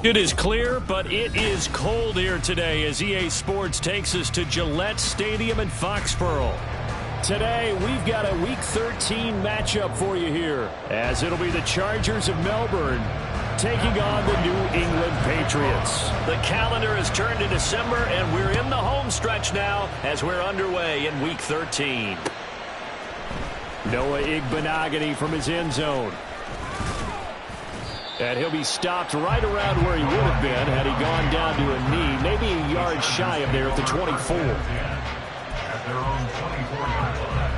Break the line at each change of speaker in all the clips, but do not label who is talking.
It is clear, but it is cold here today as EA Sports takes us to Gillette Stadium in Foxborough. Today, we've got a Week 13 matchup for you here, as it'll be the Chargers of Melbourne taking on the New England Patriots. The calendar has turned to December, and we're in the home stretch now as we're underway in Week 13. Noah Igbenogany from his end zone. And he'll be stopped right around where he would have been had he gone down to a knee, maybe a yard shy of there at the 24.
At their own 24-yard line.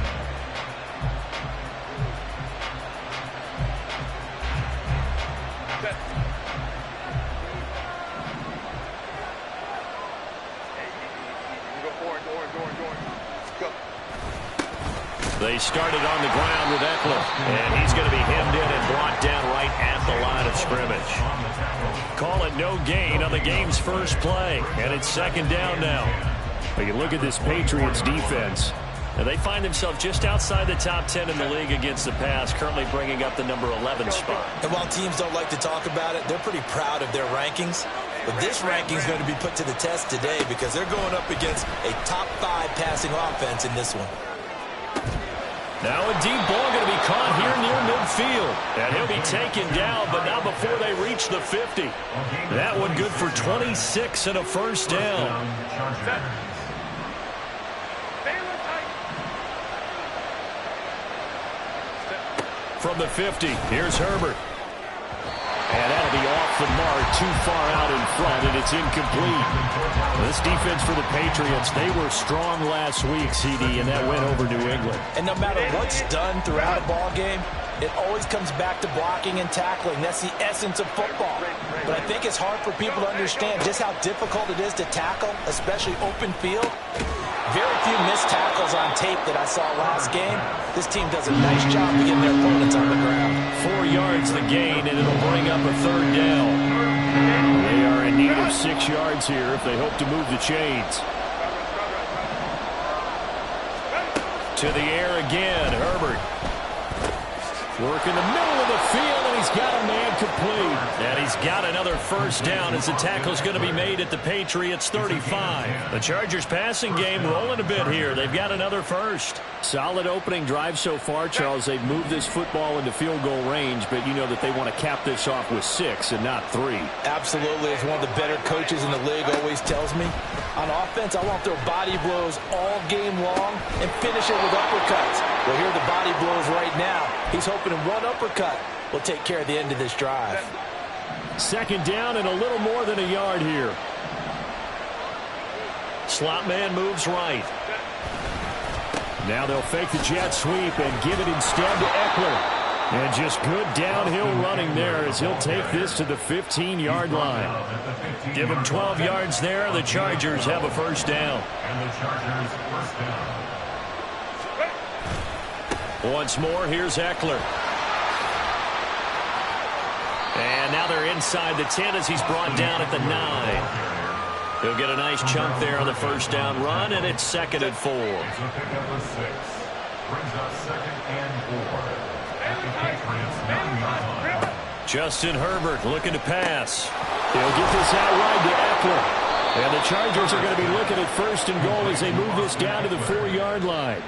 They started on the ground with Eckler, and he's going to be hemmed in and brought down right at the line of scrimmage. Call it no gain on the game's first play, and it's second down now. But you look at this Patriots defense, and they find themselves just outside the top 10 in the league against the pass, currently bringing up the number 11 spot.
And while teams don't like to talk about it, they're pretty proud of their rankings. But this ranking is going to be put to the test today because they're going up against a top 5 passing offense in this one.
Now a deep ball going to be caught here near midfield. And he'll be taken down, but not before they reach the 50. That one good for 26 and a first down. From the 50, here's Herbert. And that'll be off the mark, too far out in front, and it's incomplete. This defense for the Patriots, they were strong last week, CD, and that went over New England.
And no matter what's done throughout a ball game, it always comes back to blocking and tackling. That's the essence of football. But I think it's hard for people to understand just how difficult it is to tackle, especially open field. Very few missed tackles on tape that I saw last game. This team does a nice job of getting their opponents on the ground.
4 yards the gain, and it'll bring up a third down. They are in need of 6 yards here if they hope to move the chains. To the air again, Herbert. Work in the middle of the field, and he's got a man complete. And he's got another first down as the tackle's going to be made at the Patriots 35. The Chargers passing game rolling a bit here. They've got another first. Solid opening drive so far, Charles. They've moved this football into field goal range, but you know that they want to cap this off with 6 and not 3.
Absolutely. As one of the better coaches in the league always tells me, on offense, I want to throw body blows all game long and finish it with uppercuts. Well, here are the body blows right now. He's hoping one uppercut will take care of the end of this drive.
Second down and a little more than a yard here. Slot man moves right. Now they'll fake the jet sweep and give it instead to Eckler. And just good downhill running there as he'll take this to the 15-yard line. Give him 12 yards there. The Chargers have a first down.
And the Chargers first down.
Once more, here's Eckler. And now they're inside the 10 as he's brought down at the 9. He'll get a nice chunk there on the first down run, and it's 2nd and 4.
So pick up a 6. Brings up 2nd and 4. At the Patriots 9-yard line.
Justin Herbert looking to pass. He'll get this out wide to Eckler. And the Chargers are going to be looking at 1st and goal as they move this down to the 4-yard line.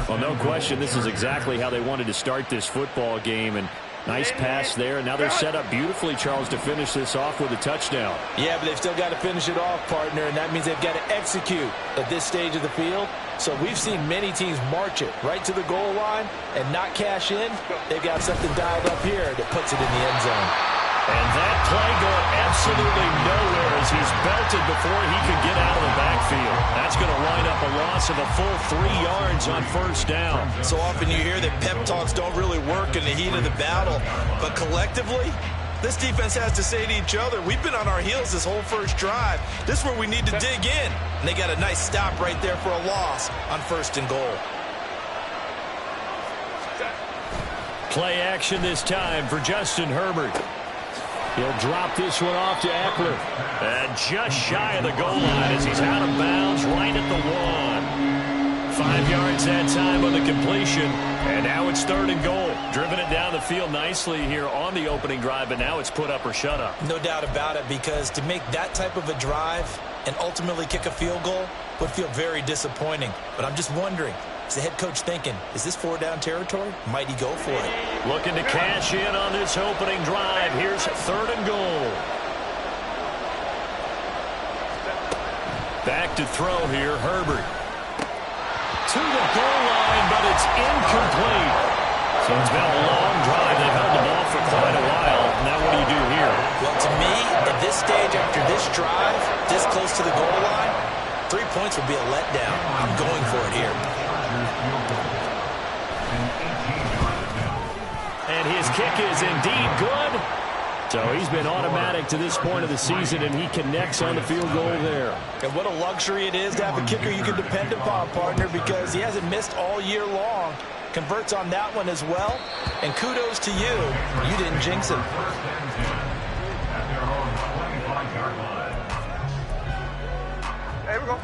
Well, no question, this is exactly how they wanted to start this football game. And nice pass there. And now they're set up beautifully, Charles, to finish this off with a touchdown.
Yeah, but they've still got to finish it off, partner, and that means they've got to execute at this stage of the field. So we've seen many teams march it right to the goal line and not cash in. They've got something dialed up here that puts it in the end zone.
And that play going absolutely nowhere as he's belted before he could get out of the backfield. That's going to line up a loss loss of a full 3 yards on first down.
So often you hear that pep talks don't really work in the heat of the battle, but collectively, this defense has to say to each other, we've been on our heels this whole first drive. This is where we need to dig in. And they got a nice stop right there for a loss on 1st and goal.
Play action this time for Justin Herbert. He'll drop this one off to Eckler. And just shy of the goal line as he's out of bounds right at the 1. 5 yards that time on the completion. And now it's 3rd and goal. Driven it down the field nicely here on the opening drive, but now it's put up or shut up.
No doubt about it, because to make that type of a drive and ultimately kick a field goal would feel very disappointing. But I'm just wondering, is the head coach thinking, is this 4-down territory? Might he go for it?
Looking to cash in on this opening drive. Here's 3rd and goal. Back to throw here, Herbert. To the goal line, but it's incomplete. So it's been a long drive. They've held the ball for quite a while. Now what do you do here?
Well, to me, at this stage after this drive, this close to the goal line, 3 points would be a letdown. I'm going for it here.
And his kick is indeed good. So he's been automatic to this point of the season, and he connects on the field goal there.
And what a luxury it is to have a kicker you can depend upon, partner, because he hasn't missed all year long. Converts on that one as well. And kudos to you. You didn't jinx it.
There we go.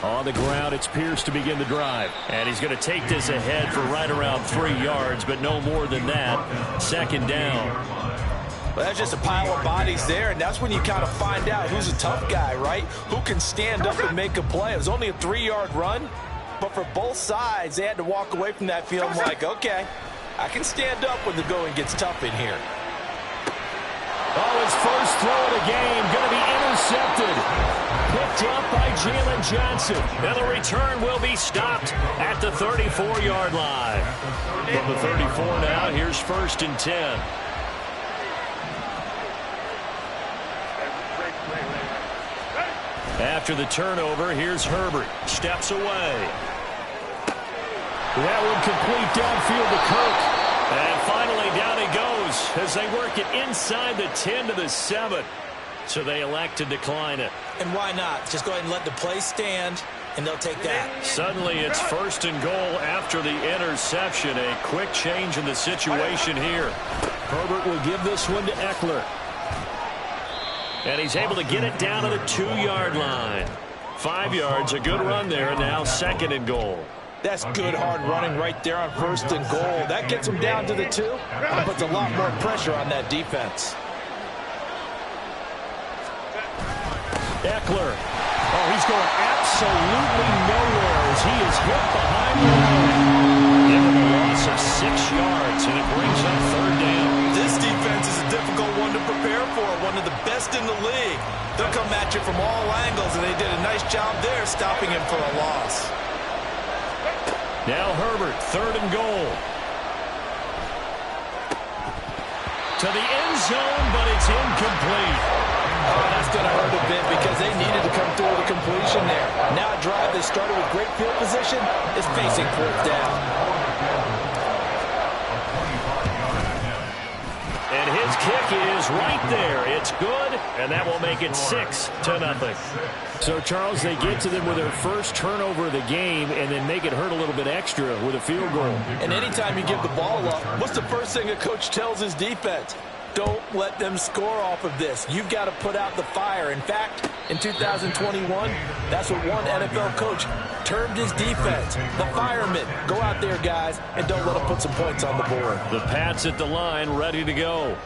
On the ground, it's Pierce to begin the drive. And he's going to take this ahead for right around 3 yards, but no more than that. 2nd down.
Well, that's just a pile of bodies there, and that's when you kind of find out who's a tough guy, right? Who can stand up and make a play. It was only a 3-yard run, but for both sides, they had to walk away from that field like, okay, I can stand up when the going gets tough in here.
Oh, his first throw of the game going to be intercepted. Picked up by Jalen Johnson. And the return will be stopped at the 34-yard line. From the 34 now, here's 1st and 10. After the turnover, here's Herbert. Steps away. That one complete downfield to Kirk. And finally down he goes as they work it inside the 10 to the 7. So they elect to decline it.
And why not? Just go ahead and let the play stand, and they'll take that.
Suddenly it's 1st and goal after the interception. A quick change in the situation here. Herbert will give this one to Eckler. And he's able to get it down to the 2-yard line. 5 yards, a good run there. Now 2nd and goal.
That's good hard running right there on 1st and goal. That gets them down to the 2 and puts a lot more pressure on that defense.
Eckler. Oh, he's going absolutely nowhere as he is hit behind the line. Given a loss of 6 yards, and it brings up 3rd down.
This defense is a difficult one to prepare for, one of the best in the league. They'll come at you from all angles, and they did a nice job there stopping him for a loss.
Now Herbert, 3rd and goal. To the end zone, but it's incomplete.
Oh, that's going to hurt a bit because they needed to come through with a completion there. Now a drive that started with great field position is facing 4th down.
And his kick is right there. It's good, and that will make it 6-0. So, Charles, they get to them with their first turnover of the game and then make it hurt a little bit extra with a field goal.
And anytime you give the ball up, what's the first thing a coach tells his defense? Don't let them score off of this. You've got to put out the fire. In fact, in 2021, that's what one NFL coach termed his defense. The firemen. Go out there, guys, and don't let them put some points on the board.
The Pats at the line, ready to go.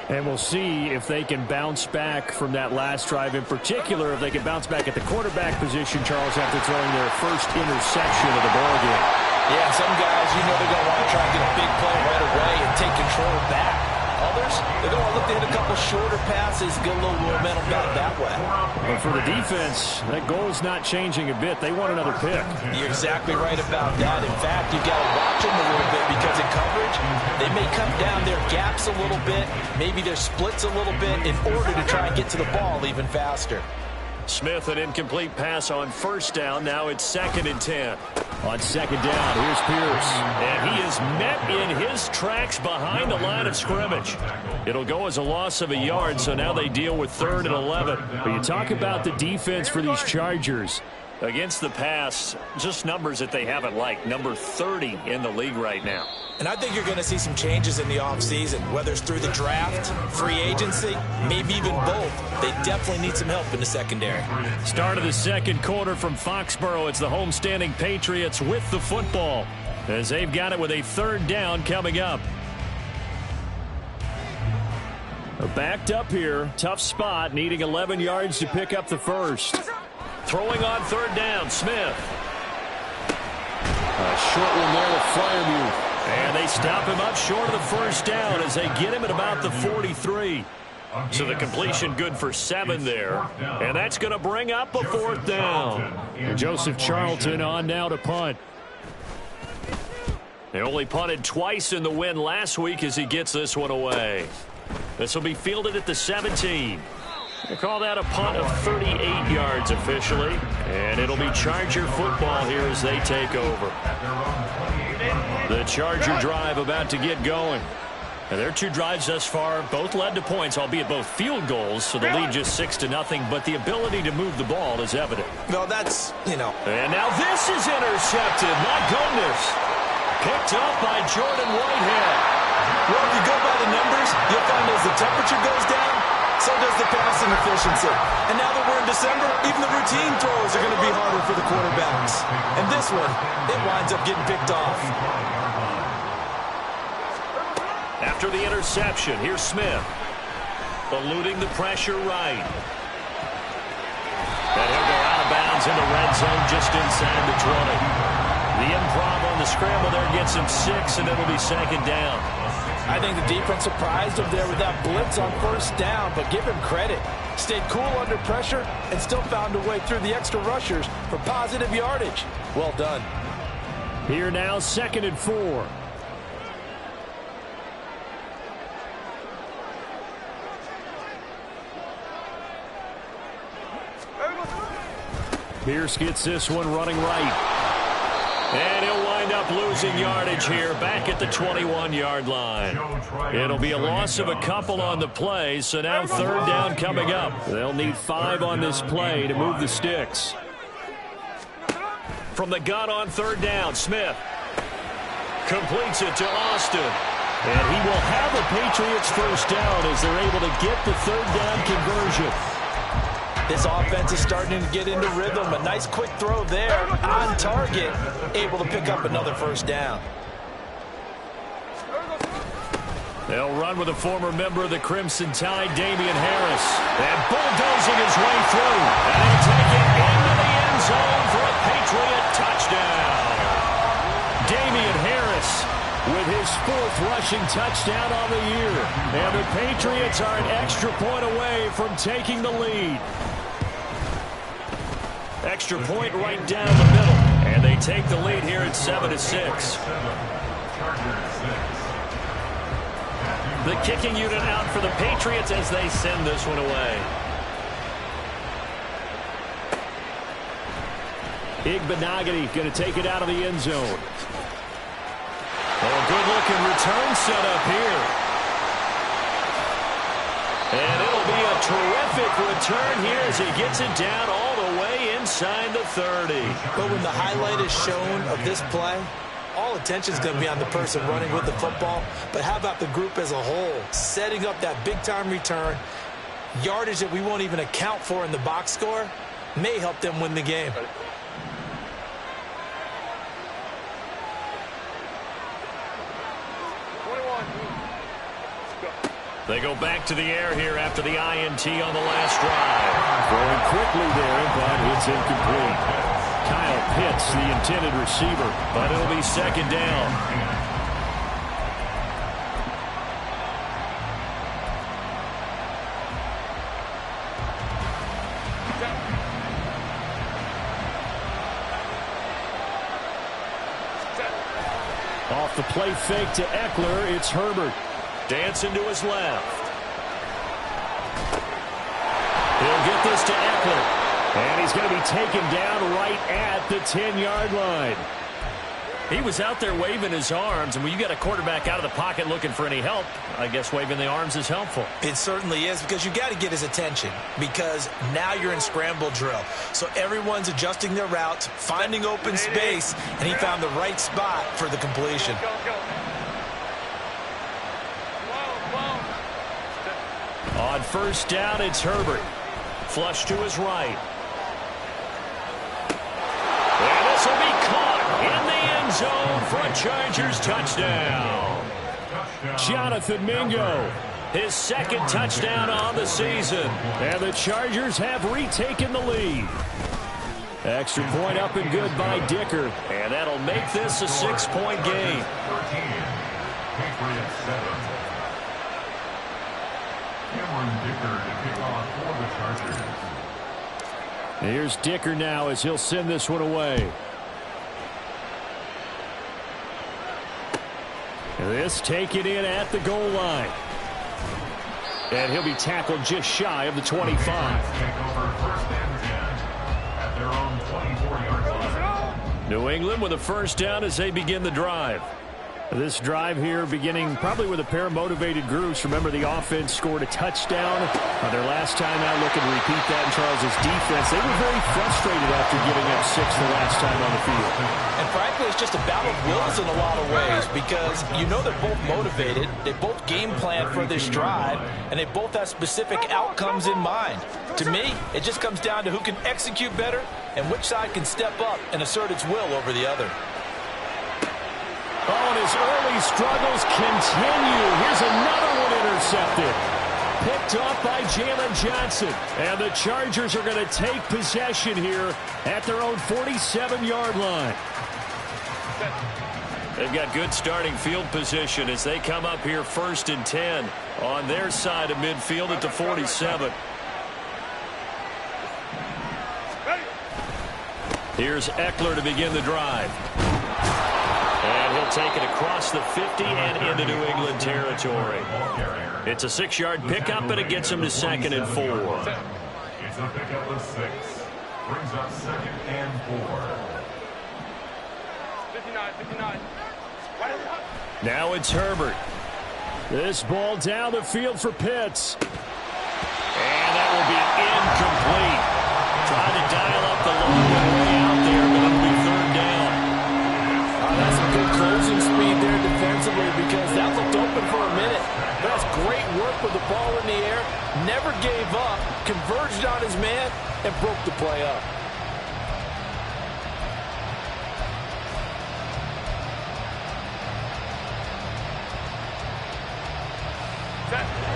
And we'll see if they can bounce back from that last drive. In particular, if they can bounce back at the quarterback position, Charles, after throwing their first interception of the ballgame.
Yeah, some guys, you know they're going to want to try to get a big play right away and take control back. Others, they're going to look like to hit a couple shorter passes, get a little momentum back that way.
But for the defense, that goal's not changing a bit. They want another pick.
You're exactly right about that. In fact, you've got to watch them a little bit because in coverage, they may cut down their gaps a little bit, maybe their splits a little bit in order to try and get to the ball even faster.
Smith, an incomplete pass on first down. Now it's 2nd and 10. On second down, here's Pierce. And he is met in his tracks behind the line of scrimmage. It'll go as a loss of a yard, so now they deal with 3rd and 11. But you talk about the defense for these Chargers. Against the pass, just numbers that they haven't liked. Number 30 in the league right now.
And I think you're going to see some changes in the offseason, whether it's through the draft, free agency, maybe even both. They definitely need some help in the secondary.
Start of the second quarter from Foxborough. It's the homestanding Patriots with the football, as they've got it with a 3rd down coming up. Backed up here, tough spot, needing 11 yards to pick up the first. Throwing on 3rd down, Smith. A short one there with Fryermuth. And they stop him up short of the first down as they get him at about the 43. So the completion good for 7 there. And that's going to bring up a 4th down. And Joseph Charlton on now to punt. They only punted twice in the win last week as he gets this one away. This will be fielded at the 17. They call that a punt of 38 yards officially. And it'll be Charger football here as they take over. The Charger drive about to get going. And their 2 drives thus far both led to points, albeit both field goals, so the lead just 6-0, but the ability to move the ball is evident.
Well, that's,
And now this is intercepted. My goodness. Picked up by Jordan Whitehead.
Well, if you go by the numbers, you'll find as the temperature goes down, so does the passing efficiency. And now that we're in December, even the routine throws are going to be harder for the quarterbacks. And this one, it winds up getting picked off.
After the interception, here's Smith. Eluding the pressure right. And he'll go out of bounds in the red zone just inside the 20. The improv on the scramble there gets him 6, and it'll be 2nd down.
I think the defense surprised him there with that blitz on first down, but give him credit. Stayed cool under pressure and still found a way through the extra rushers for positive yardage. Well done.
Here now, 2nd and 4. Pierce gets this one running right. And he'll wind up losing yardage here back at the 21-yard line. It'll be a loss of a couple on the play, so now 3rd down coming up. They'll need 5 on this play to move the sticks. From the gun on 3rd down, Smith completes it to Austin. And he will have a Patriots first down as they're able to get the 3rd down conversion.
This offense is starting to get into rhythm. A nice quick throw there on target, able to pick up another first down.
They'll run with a former member of the Crimson Tide, Damian Harris. And bulldozing his way through. And he'll take it into the end zone for a Patriot touchdown. Damian Harris with his 4th rushing touchdown on the year. And the Patriots are an extra point away from taking the lead. Extra point right down the middle. And they take the lead here at 7-6. The kicking unit out for the Patriots as they send this one away. Igbenogany going to take it out of the end zone. Oh, good-looking return set up here. And it'll be a terrific return here as he gets it down all the way inside the 30.
But when the highlight is shown of this play, all attention is going to be on the person running with the football. But how about the group as a whole? Setting up that big-time return, yardage that we won't even account for in the box score, may help them win the game.
They go back to the air here after the INT on the last drive. Throwing quickly there, but it's incomplete. Kyle Pitts, the intended receiver, but it'll be 2nd down. The play fake to Eckler. It's Herbert. Dancing to his left. He'll get this to Eckler. And he's going to be taken down right at the 10-yard line. He was out there waving his arms, and when you got a quarterback out of the pocket looking for any help, I guess waving the arms is helpful.
It certainly is, because you got to get his attention, because now you're in scramble drill. So everyone's adjusting their routes, finding open space, and he found the right spot for the completion.
On first down, it's Herbert. Flush to his right. And this will be caught in the end zone for a Chargers touchdown. Jonathan Mingo, his second touchdown on the season. And the Chargers have retaken the lead. Extra point up and good by Dicker. And that'll make this a 6-point game.
13. Patriots 7. Cameron Dicker to kick off for the Chargers.
Here's Dicker now as he'll send this one away. This taken in at the goal line. And he'll be tackled just shy of the 25.
Take over first and 10 at their own 24-yard line.
New England with a first down as they begin the drive. This drive here beginning probably with a pair of motivated groups. Remember, the offense scored a touchdown on their last time out, looking to repeat that in Charles' defense. They were very frustrated after giving up 6 the last time on the field.
And frankly, it's just a battle of wills in a lot of ways, because you know they're both motivated, they both game plan for this drive, and they both have specific outcomes in mind. To me, it just comes down to who can execute better and which side can step up and assert its will over the other.
Oh, and his early struggles continue. Here's another one intercepted. Picked off by Jalen Johnson. And the Chargers are going to take possession here at their own 47-yard line. They've got good starting field position as they come up here first and 10 on their side of midfield at the 47. Here's Eckler to begin the drive. And he'll take it across the 50 and into New England territory. It's a 6-yard pickup, and it gets him to 2nd and 4.
It's a pickup of 6. Brings up 2nd and 4.
59.
Now it's Herbert. This ball down the field for Pitts. And that will be incomplete. Trying to dial up the long way out there, but it'll be 3rd down.
That's some good closing speed there defensively, because that looked open for a minute. That's great work with the ball in the air. Never gave up, converged on his man, and broke the play up.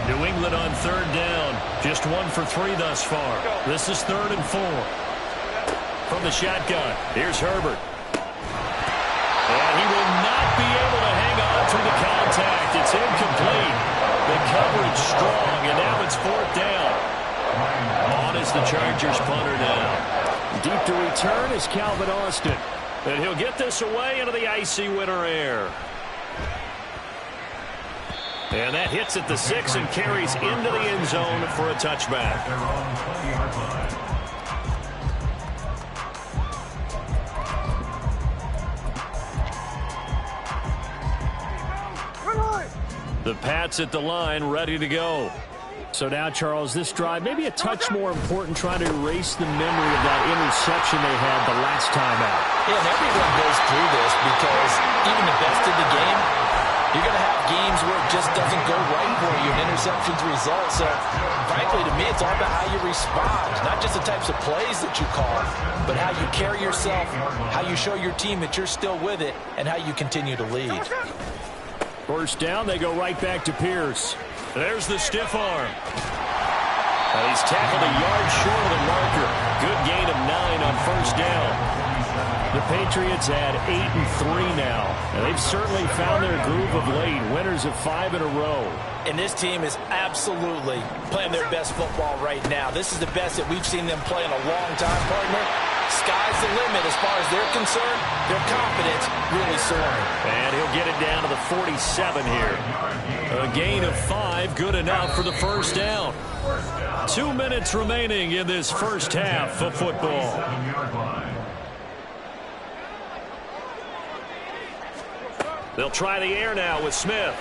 New England on 3rd down. Just 1 for 3 thus far. This is 3rd and 4. From the shotgun, here's Herbert. And he will not be able to hang on to the contact. It's incomplete. The coverage strong, and now it's 4th down. On is the Chargers punter now. Deep to return is Calvin Austin. And he'll get this away into the icy winter air. And that hits at the 6 and carries into the end zone for a touchback.
Their own 20-yard line.
The Pats at the line, ready to go. So now, Charles, this drive maybe a touch more important, trying to erase the memory of that interception they had the last time out.
Yeah, and everyone goes through this, because even the best in the game, you're going to have games where it just doesn't go right for you, and interceptions result. So, frankly, to me, it's all about how you respond, not just the types of plays that you call, but how you carry yourself, how you show your team that you're still with it, and how you continue to lead.
First down, they go right back to Pierce. There's the stiff arm. And he's tackled a yard short of the marker. Good gain of 9 on first down. The Patriots add 8-3 now. And they've certainly found their groove of late. Winners of 5 in a row.
And this team is absolutely playing their best football right now. This is the best that we've seen them play in a long time, partner. Sky's the limit as far as they're concerned. Their confidence really soaring.
And he'll get it down to the 47 here. A gain of 5, good enough for the first down. 2 minutes remaining in this first half of football. They'll try the air now with Smith.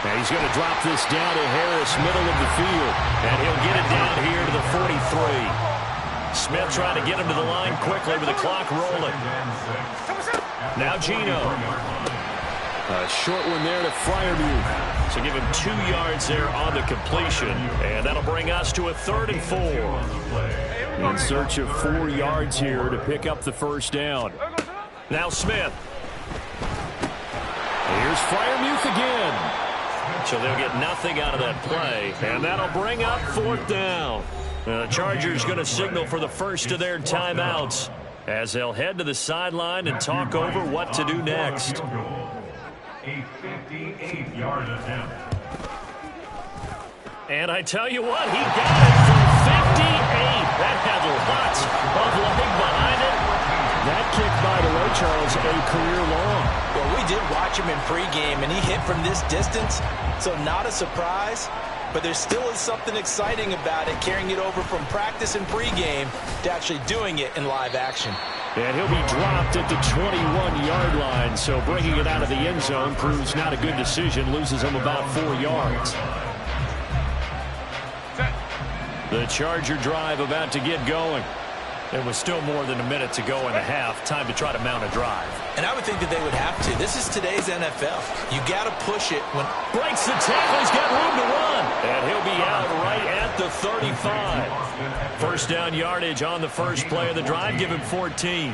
And he's going to drop this down to Harris, middle of the field. And he'll get it down here to the 43. Smith trying to get him to the line quickly with the clock rolling. Now Gino. A short one there to Freiermuth. So give him 2 yards there on the completion. And that'll bring us to a 3rd and 4. In search of 4 yards here to pick up the first down. Now Smith. Here's Freiermuth again. So they'll get nothing out of that play. And that'll bring up 4th down. The Chargers going to signal for the first of their timeouts as they'll head to the sideline and talk over what to do next.
A 58-yard attempt.
And I tell you what, he got it from 58. That had lots of leg behind it. That kick, by the way, Charles, a career long.
Well, we did watch him in pregame, and he hit from this distance, so not a surprise. But there still is something exciting about it, carrying it over from practice and pregame to actually doing it in live action.
And he'll be dropped at the 21-yard line, so bringing it out of the end zone proves not a good decision, loses him about 4 yards. The Charger drive about to get going. There was still more than a minute to go in the half. Time to try to mount a drive.
And I would think that they would have to. This is today's NFL. You got to push it when...
Breaks the tackle. He's got room to run. And he'll be out right at the 35. First down yardage on the first play of the drive. Give him 14.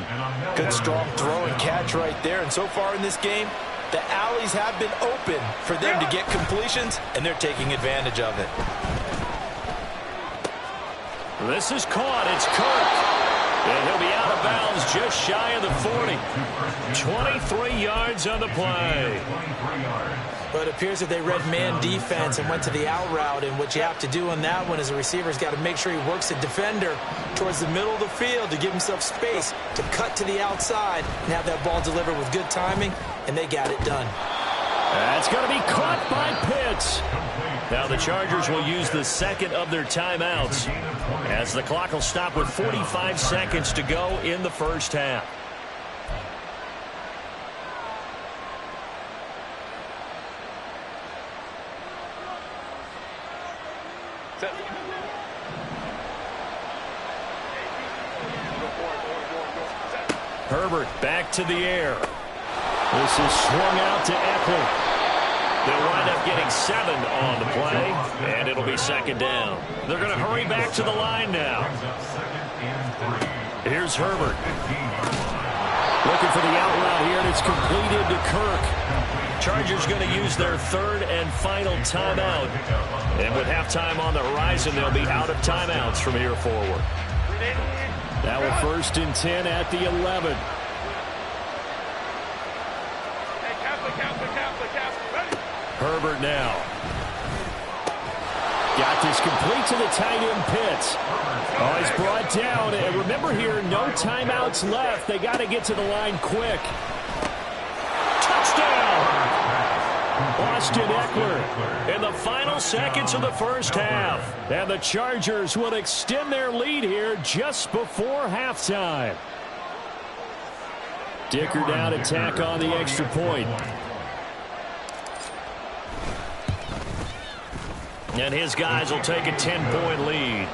Good strong throw and catch right there. And so far in this game, the alleys have been open for them to get completions, and they're taking advantage of it.
This is caught. It's Kirk. And he'll be out of bounds just shy of the 40. 23 yards on the play.
But it appears that they read man defense and went to the out route. And what you have to do on that one is the receiver's got to make sure he works the defender towards the middle of the field to give himself space to cut to the outside and have that ball delivered with good timing. And they got it done.
That's going to be caught by Pitts. Now the Chargers will use the second of their timeouts as the clock will stop with 45 seconds to go in the first half. Herbert back to the air. This is swung out to Eckler. They'll wind up getting 7 on the play, and it'll be second down. They're going to hurry back to the line now. Here's Herbert. Looking for the out route here, and it's completed to Kirk. Chargers going to use their third and final timeout. And with halftime on the horizon, they'll be out of timeouts from here forward. Now a 1st and 10 at the 11. Herbert now. Got this complete to the tight end Pitts. Oh, he's brought down. And remember here, no timeouts left. They got to get to the line quick. Touchdown! Austin Eckler in the final seconds of the first half. And the Chargers will extend their lead here just before halftime. Dicker down to tack on the extra point. And his guys will take a 10-point lead.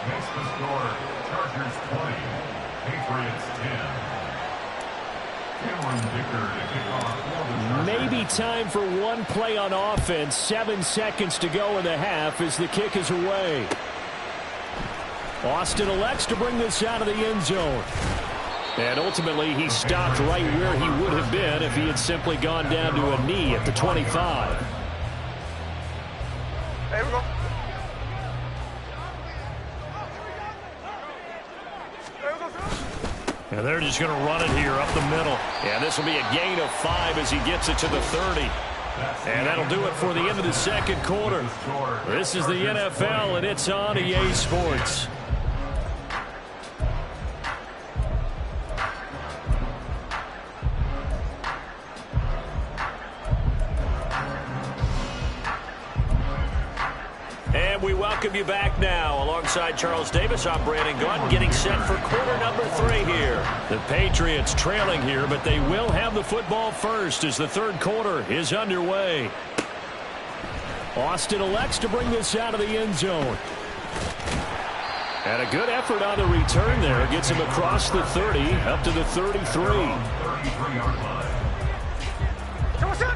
Makes the score Chargers 20, Patriots 10. Cameron Dicker to kick off.
Maybe time for one play on offense. 7 seconds to go in the half as the kick is away. Austin elects to bring this out of the end zone. And ultimately, he stopped right where he would have been if he had simply gone down to a knee at the 25.
Here we go.
And they're just going to run it here up the middle. And this will be a gain of 5 as he gets it to the 30. And that'll do it for the end of the second quarter. This is the NFL, and it's on EA Sports. And we welcome you back now. Alongside Charles Davis, I'm Brandon Gaudin, getting set for quarter number 3 here. The Patriots trailing here, but they will have the football first as the third quarter is underway. Austin elects to bring this out of the end zone. And a good effort on the return there. Gets him across the 30, up to the 33.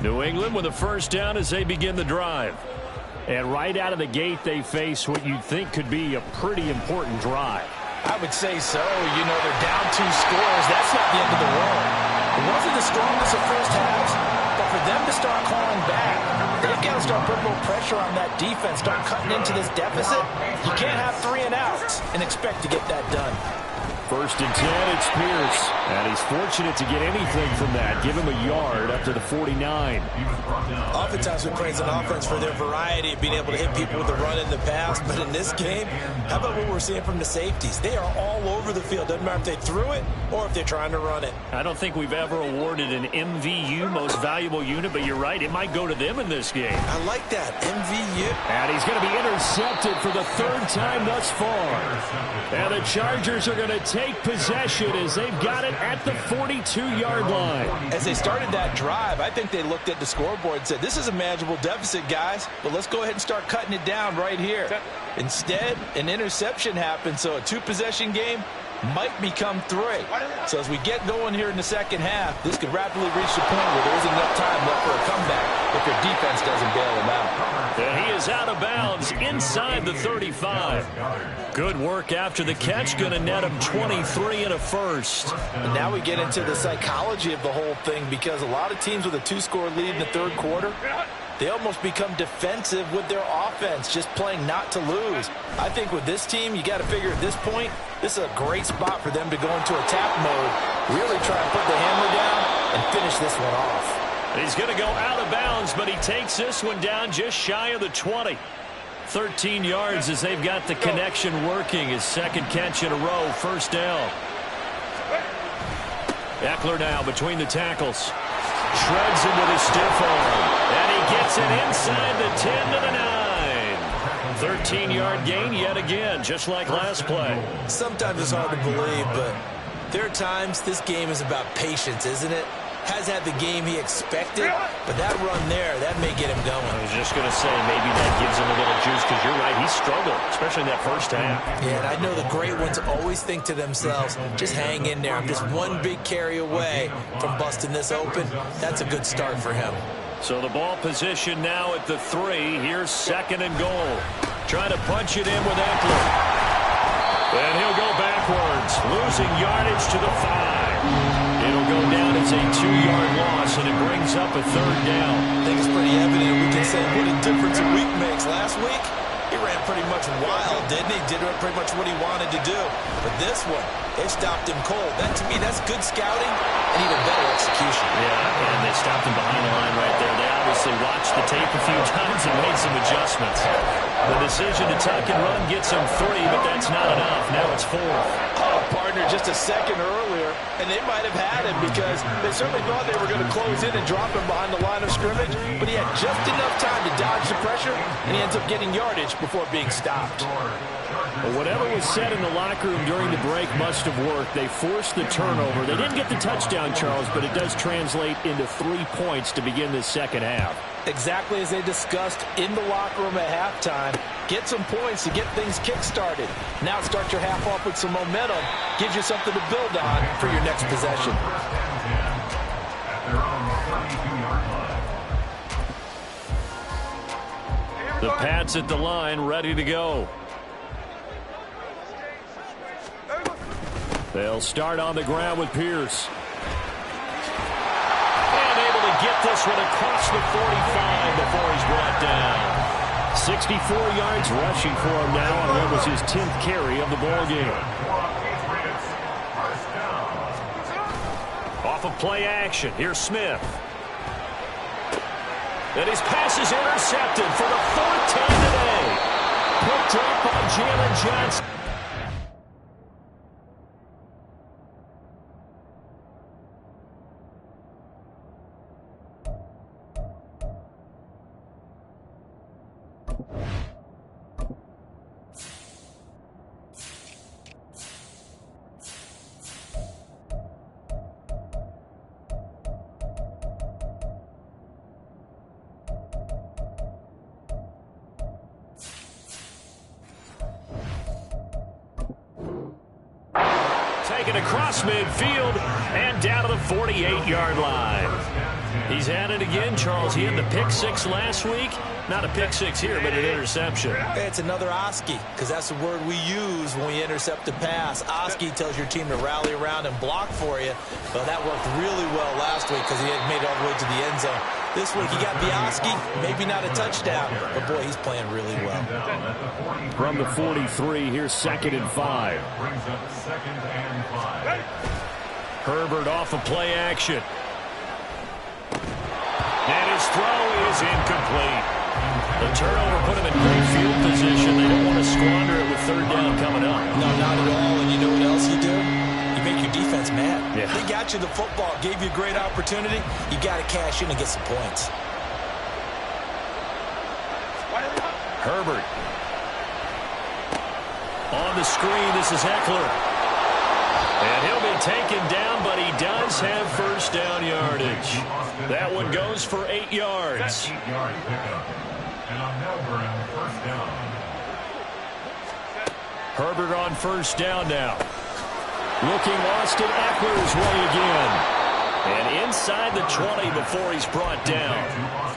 New England with a first down as they begin the drive. And right out of the gate, they face what you'd think could be a pretty important drive.
I would say so. You know, they're down 2 scores. That's not the end of the world. It wasn't the strongest of first halves, but for them to start clawing back, they've got to start putting a little pressure on that defense, start cutting into this deficit. You can't have 3 and outs and expect to get that done.
First and 10, it's Pierce. And he's fortunate to get anything from that. Give him a yard up to the 49.
Oftentimes we praise an offense for their variety of being able to hit people with the run in the pass. But in this game, how about what we're seeing from the safeties? They are all over the field. Doesn't matter if they threw it or if they're trying to run it.
I don't think we've ever awarded an MVU, most valuable unit, but you're right. It might go to them in this game.
I like that, MVU.
And he's going to be intercepted for the 3rd time thus far. And the Chargers are going to take possession as they've got it at the 42-yard line.
As they started that drive, I think they looked at the scoreboard and said, this is a manageable deficit, guys, but let's go ahead and start cutting it down right here. Instead, an interception happened, so a 2-possession game might become 3. So as we get going here in the second half, this could rapidly reach the point where there isn't enough time left for a comeback if their defense doesn't bail them out.
And he is out of bounds inside the 35. Good work after the catch, going to net him 23 and a first.
And now we get into the psychology of the whole thing, because a lot of teams with a 2-score lead in the third quarter, they almost become defensive with their offense, just playing not to lose. I think with this team, you got to figure at this point, this is a great spot for them to go into attack mode, really try and put the hammer down and finish this one off.
He's going to go out of bounds, but he takes this one down just shy of the 20. 13 yards as they've got the connection working. His second catch in a row, first down. Eckler now between the tackles. Shreds him with a stiff arm. And he gets it inside the 10 to the 9. 13-yard gain yet again, just like last play.
Sometimes it's hard to believe, but there are times this game is about patience, isn't it? Has had the game he expected, but that run there, that may get him going.
I was just going to say, maybe that gives him a little juice, because you're right, he struggled, especially in that first half.
Yeah, and I know the great ones always think to themselves, just hang in there. I'm just one big carry away from busting this open. That's a good start for him.
So the ball position now at the 3. Here's 2nd and goal. Trying to punch it in with Eckler. And he'll go backwards, losing yardage to the 5. It'll go down as a 2-yard loss, and it brings up a 3rd down.
I think it's pretty evident we can say what a difference a week makes. Last week, he ran pretty much wild, didn't he? Did pretty much what he wanted to do. But this one, they stopped him cold. That, to me, that's good scouting and even better execution.
Yeah, and they stopped him behind the line right there. They obviously watched the tape a few times and made some adjustments. The decision to tuck and run gets him 3, but that's not enough. Now it's 4.
Oh, partner, just a second earlier, and they might have had him because they certainly thought they were going to close in and drop him behind the line of scrimmage, but he had just enough time to dodge the pressure, and he ends up getting yardage before being stopped.
Well, whatever was said in the locker room during the break must have worked. They forced the turnover. They didn't get the touchdown, Charles, but it does translate into 3 points to begin the second half.
Exactly as they discussed in the locker room at halftime. Get some points to get things kick-started. Now start your half off with some momentum. Gives you something to build on for your next possession.
The Pats at the line, ready to go. They'll start on the ground with Pierce. And able to get this one across the 45 before he's brought down. 64 yards rushing for him now, and that was his 10th carry of the ball game. Off of play action, here's Smith. And his pass is intercepted for the 4th time today. Picked up by Jalen Johnson. take it across midfield and down to the 48-yard line. He's at it again, Charles. He had the pick six last week. Not a pick six here, but an interception.
It's another Oski, because that's the word we use when we intercept a pass. Oski tells your team to rally around and block for you. But that worked really well last week because he had made it all the way to the end zone. This week he got the Oski, maybe not a touchdown, but boy, he's playing really well.
From the 43, here's 2nd and 5.
Brings up 2nd and 5.
Herbert off of play action. And his throw is incomplete. The turnover put him in great field position. They don't want to squander it with 3rd down coming up.
No, not at all. And you know what else you do? You make your defense mad.
Yeah.
They got you the football, gave you a great opportunity. You got to cash in and get some points.
Herbert. On the screen, this is Eckler. And he'll be taken down, but he does have 1st down yardage. That one goes for 8 yards.
8-yard pickup. And on Melbourne, 1st down.
Herbert on 1st down now. Looking Austin Eckler's way again. And inside the 20 before he's brought down.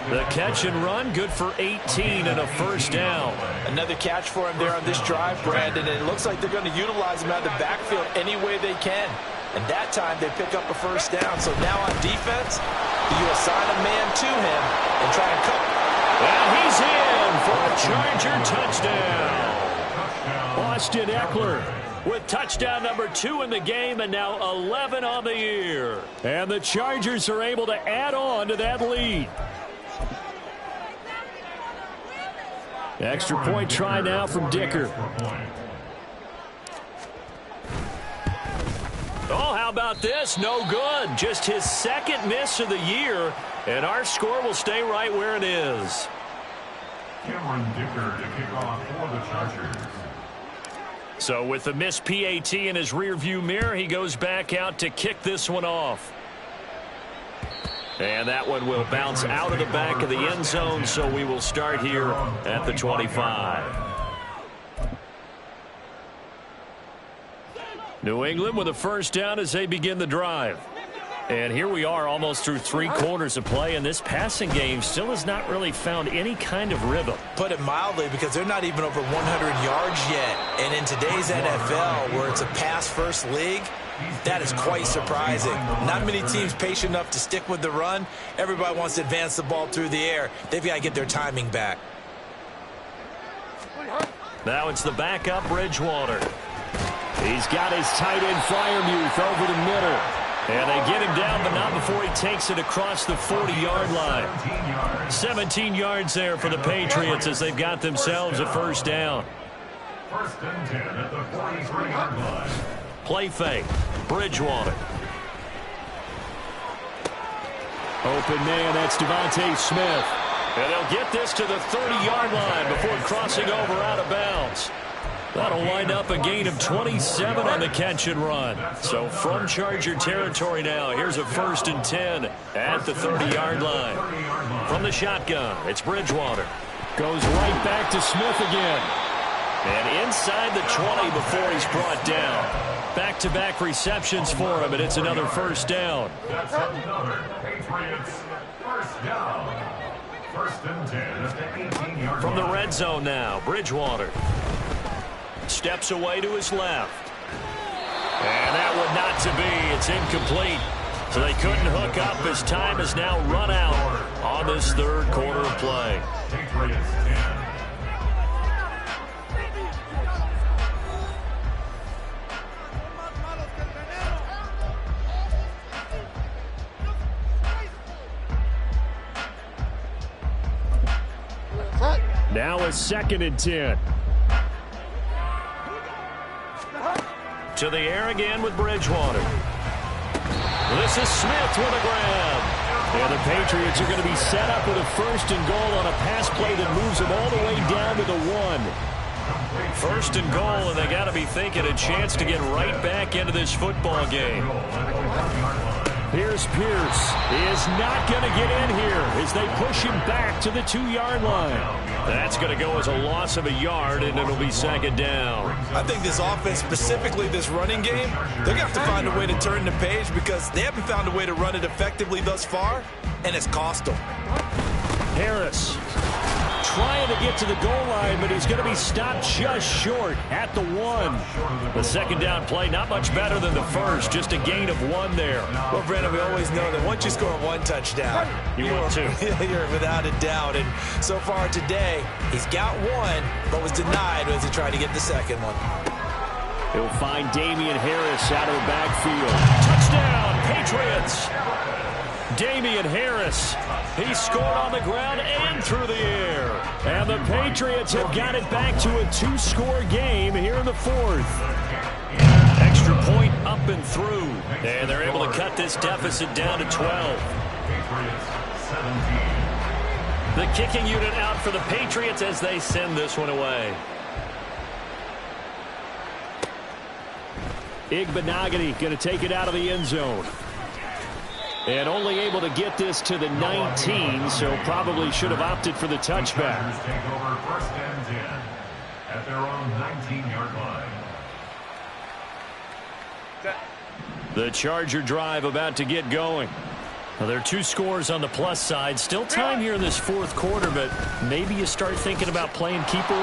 The catch and run, good for 18 and a 1st down.
Another catch for him there on this drive, Brandon, and it looks like they're going to utilize him out of the backfield any way they can. And that time they pick up a 1st down. So now on defense, you assign a man to him and try and cut.
And he's in for a Charger touchdown. Austin Eckler with touchdown number 2 in the game and now 11 on the year. And the Chargers are able to add on to that lead. Extra point try now from Dicker. Oh, how about this? No good. Just his 2nd miss of the year, and our score will stay right where it is.
Cameron Dicker to kick off for the Chargers.
So with the missed PAT in his rearview mirror, he goes back out to kick this one off. And that one will bounce out of the back of the end zone, so we will start here at the 25. New England with a 1st down as they begin the drive. And here we are almost through 3 quarters of play, and this passing game still has not really found any kind of rhythm.
Put it mildly, because they're not even over 100 yards yet. And in today's NFL, where it's a pass-first league, that is quite surprising. Not many teams patient enough to stick with the run. Everybody wants to advance the ball through the air. They've got to get their timing back.
Now it's the backup Bridgewater. He's got his tight end Freiermuth over the middle. And they get him down, but not before he takes it across the 40-yard line. 17 yards there for the Patriots as they've got themselves a 1st down.
1st and 10 at the 43-yard line.
Play fake. Bridgewater. Open man, that's Devontae Smith. And they'll get this to the 30-yard line before crossing over out of bounds. That'll wind up a gain of 27 on the catch and run. So from Charger territory now, here's a 1st and 10 at the 30-yard line. From the shotgun, it's Bridgewater. Goes right back to Smith again. And inside the 20 before he's brought down. Back-to-back receptions for him, and it's another 1st down.
That's another Patriots 1st down. 1st and 10 at the 18-yard line.
From the red zone now, Bridgewater. Steps away to his left. And that one not to be. It's incomplete. So they couldn't hook up as time has now run out on this 3rd quarter of play.
Patriots 10.
Now a 2nd and 10. To the air again with Bridgewater. This is Smith with a grab. And the Patriots are going to be set up with a 1st and goal on a pass play that moves them all the way down to the 1. 1st and goal, and they got to be thinking a chance to get right back into this football game. Here's Pierce. He is not going to get in here as they push him back to the 2-yard line. That's going to go as a loss of a yard, and it'll be second down.
I think this offense, specifically this running game, they're going to have to find a way to turn the page because they haven't found a way to run it effectively thus far, and it's cost them.
Harris trying to get to the goal line, but he's going to be stopped just short at the 1. The second down play, not much better than the first, just a gain of 1 there.
Well, Brandon, we always know that once you score 1 touchdown,
you want 2.
You're without a doubt. And so far today, he's got 1, but was denied as he tried to get the second one.
He'll find Damian Harris out of the backfield. Touchdown, Patriots! Damian Harris, he scored on the ground and through the air. And the Patriots have got it back to a 2-score game here in the 4th. Extra point up and through. And they're able to cut this deficit down to 12. The kicking unit out for the Patriots as they send this one away. Igbenogany going to take it out of the end zone. And only able to get this to the 19, so probably should have opted for the touchback.
Take over 1st and 10 at their own 19-yard line.
The Charger drive about to get going. Well, there are 2 scores on the plus side. Still time here in this 4th quarter, but maybe you start thinking about playing keep away.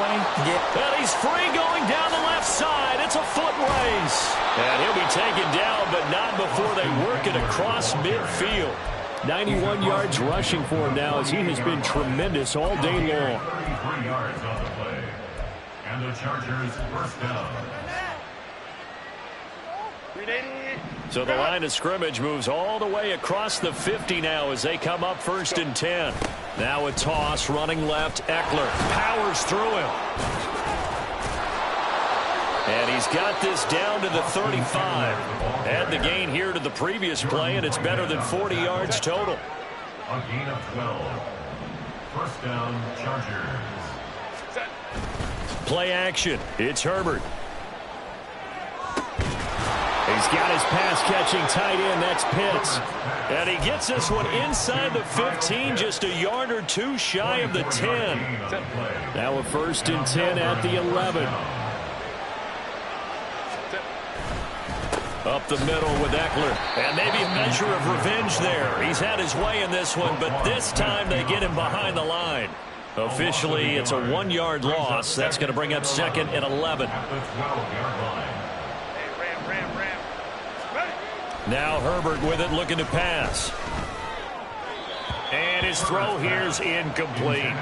Yeah.
And he's free going down the left side. It's a foot race. And he'll be taken down, but not before they work it across midfield. 91 yards rushing for him now as he has been tremendous all day long.
33 yards on the play. And the Chargers first down.
So the line of scrimmage moves all the way across the 50 now as they come up 1st and 10. Now a toss running left. Eckler powers through him. And he's got this down to the 35. Add the gain here to the previous play, and it's better than 40 yards total.
A gain of 12. First down, Chargers.
Play action. It's Herbert. He's got his pass-catching tight end. That's Pitts. And he gets this one inside the 15, just a yard or 2 shy of the 10. Now a 1st and 10 at the 11. Up the middle with Eckler. And maybe a measure of revenge there. He's had his way in this one, but this time they get him behind the line. Officially, it's a 1-yard loss. That's going to bring up 2nd and 11. Now Herbert with it, looking to pass. And his throw here is incomplete.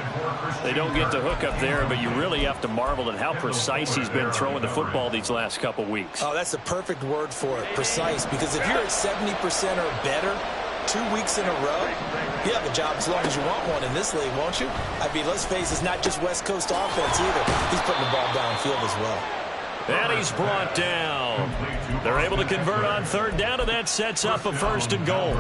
They don't get the hook up there, but you really have to marvel at how precise he's been throwing the football these last couple weeks.
Oh, that's the perfect word for it, precise. Because if you're at 70% or better 2 weeks in a row, you have a job as long as you want one in this league, won't you? I mean, let's face it, it's not just West Coast offense either. He's putting the ball downfield as well.
And he's brought down. They're able to convert on 3rd down, and that sets up a 1st and goal.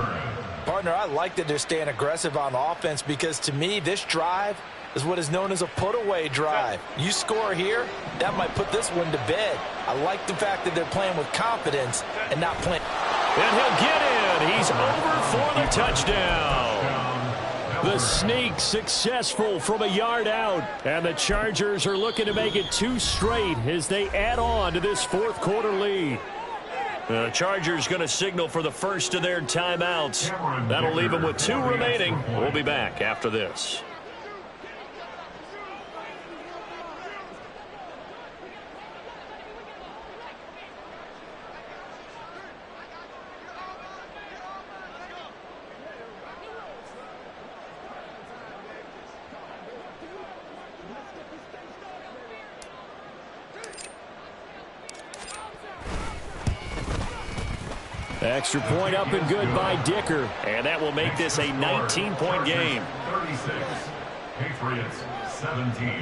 Partner, I like that they're staying aggressive on offense because, to me, this drive is what is known as a put-away drive. You score here, that might put this one to bed. I like the fact that they're playing with confidence and not playing.
And he'll get in. He's over for the touchdown. The sneak successful from a yard out. And the Chargers are looking to make it 2 straight as they add on to this 4th quarter lead. The Chargers going to signal for the first of their timeouts. That'll leave them with 2 remaining. We'll be back after this. Extra point up and good by Dicker. And that will make this a 19-point game.
36. Patriots 17.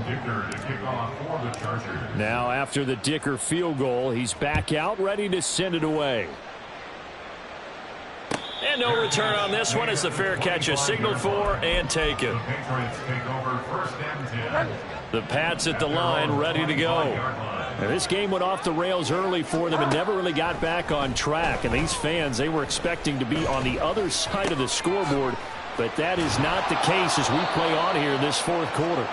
Dicker to kick off for the Chargers.
Now after the Dicker field goal, he's back out ready to send it away. And no return on this one as the fair catch is signaled for and taken.
The Patriots take over 1st and 10.
The Pats at the line, ready to go. Now, this game went off the rails early for them and never really got back on track. And these fans, they were expecting to be on the other side of the scoreboard, but that is not the case as we play on here in this 4th quarter.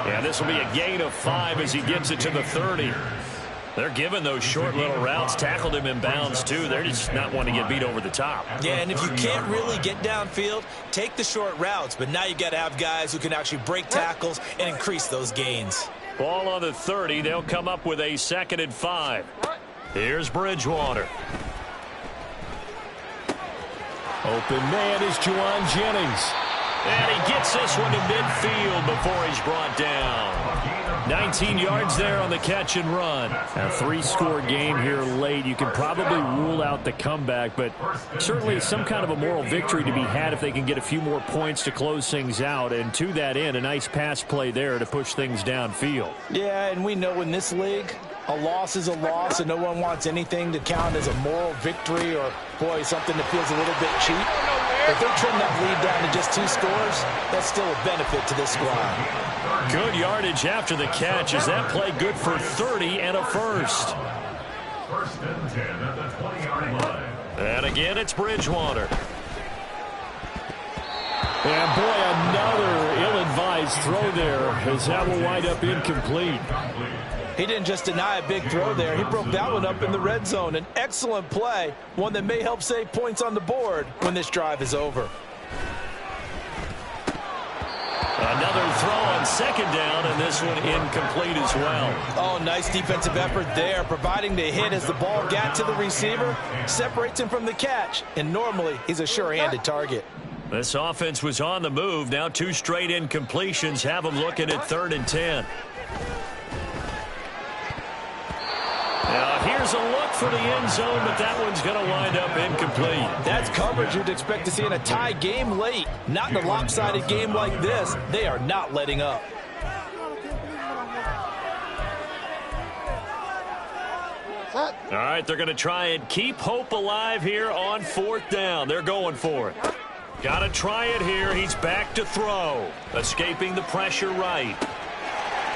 Yeah, this will be a gain of 5 as he gets it to the 30. They're giving those short little routes, tackled him in bounds too. They're just not wanting to get beat over the top.
Yeah, and if you can't really get downfield, take the short routes. But now you got to have guys who can actually break tackles and increase those gains.
Ball on the 30. They'll come up with a 2nd and 5. Here's Bridgewater. Open man is Juwan Jennings. And he gets this one to midfield before he's brought down. 19 yards there on the catch and run. A 3-score game here late. You can probably rule out the comeback, but certainly some kind of a moral victory to be had if they can get a few more points to close things out. And to that end, a nice pass play there to push things downfield.
Yeah, and we know in this league, a loss is a loss, and no one wants anything to count as a moral victory or, boy, something that feels a little bit cheap. If they trim that lead down to just 2 scores, that's still a benefit to this squad.
Good yardage after the catch. Is that play good for 30 and a first?
1st and 10 at the 20-yard line.
And again, it's Bridgewater. And boy, another ill-advised throw there as that will wind up incomplete.
He didn't just deny a big throw there. He broke that one up in the red zone. An excellent play, one that may help save points on the board when this drive is over.
Another throw on 2nd down, and this one incomplete as well.
Oh, nice defensive effort there, providing the hit as the ball got to the receiver, separates him from the catch, and normally he's a sure-handed target.
This offense was on the move. Now 2 straight incompletions have them looking at 3rd and 10. Now here's a look for the end zone, but that one's going to wind up incomplete.
That's coverage you'd expect to see in a tie game late. Not in a lopsided game like this. They are not letting up.
All right, they're going to try and keep hope alive here on 4th down. They're going for it. Got to try it here. He's back to throw. Escaping the pressure right.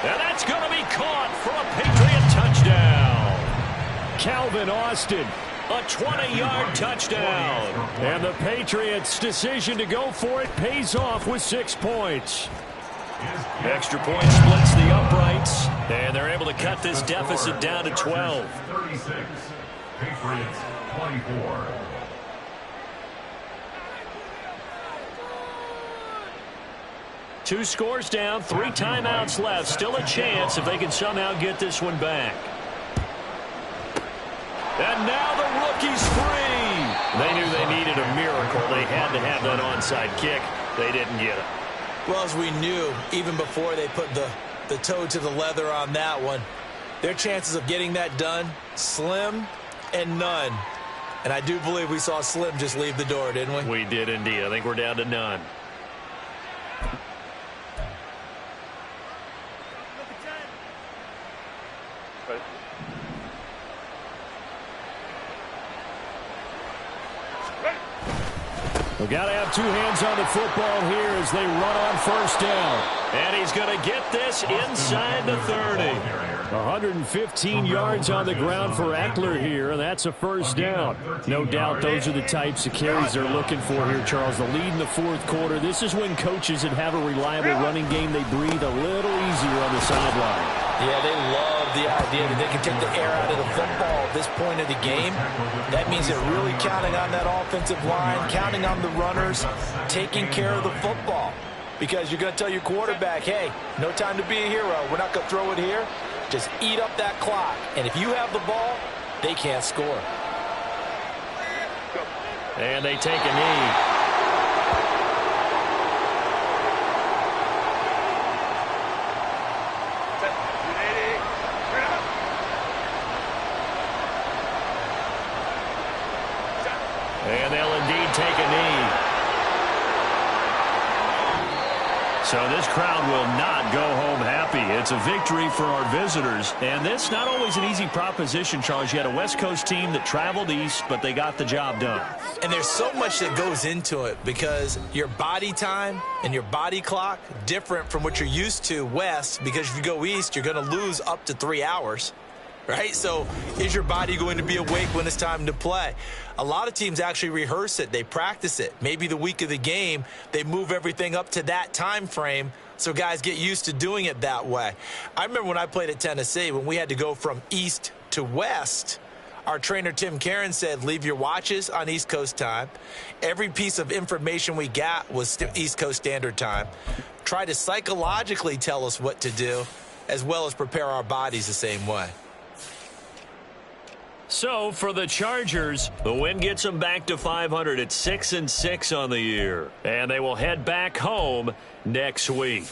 And that's going to be caught for a Patriot touchdown. Calvin Austin, a 20-yard touchdown. And the Patriots' decision to go for it pays off with 6 points. Extra point splits the uprights, and they're able to cut this deficit down to 12.
36. Patriots 24.
Two scores down, 3 timeouts left. Still a chance if they can somehow get this one back. And now the rookie's free. They knew they needed a miracle. They had to have that onside kick. They didn't get it.
Well, as we knew, even before they put the toe to the leather on that one, their chances of getting that done, slim and none. And I do believe we saw Slim just leave the door, didn't we?
We did indeed. I think we're down to none. We've got to have 2 hands on the football here as they run on 1st down. And he's going to get this inside the 30. 115 yards on the ground for Eckler here, and that's a 1st down. No doubt those are the types of carries they're looking for here, Charles. The lead in the 4th quarter. This is when coaches that have a reliable running game, they breathe a little easier on the sideline.
Yeah, they love the idea that they can take the air out of the football at this point of the game. That means they're really counting on that offensive line, counting on the runners, taking care of the football. Because you're going to tell your quarterback, hey, no time to be a hero. We're not going to throw it here. Just eat up that clock. And if you have the ball, they can't score.
And they take a knee. And they'll indeed take a knee. So this crowd will not go home happy It's a victory for our visitors, and that's not always an easy proposition, Charles. You had a West Coast team that traveled east, but they got the job done.
And there's so much that goes into it because your body time and your body clock different from what you're used to west, because if you go east, you're going to lose up to 3 hours. Right? So is your body going to be awake when it's time to play? A lot of teams actually rehearse it. They practice it. Maybe the week of the game, they move everything up to that time frame so guys get used to doing it that way. I remember when I played at Tennessee, when we had to go from east to west, our trainer Tim Karen said, leave your watches on East Coast time. Every piece of information we got was East Coast Standard Time. Try to psychologically tell us what to do, as well as prepare our bodies the same way.
So for the Chargers, the win gets them back to 500 at 6-6 on the year. And they will head back home next week.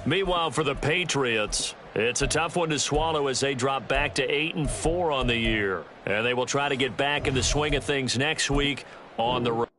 Meanwhile, for the Patriots, it's a tough one to swallow as they drop back to 8-4 on the year. And they will try to get back in the swing of things next week on the road.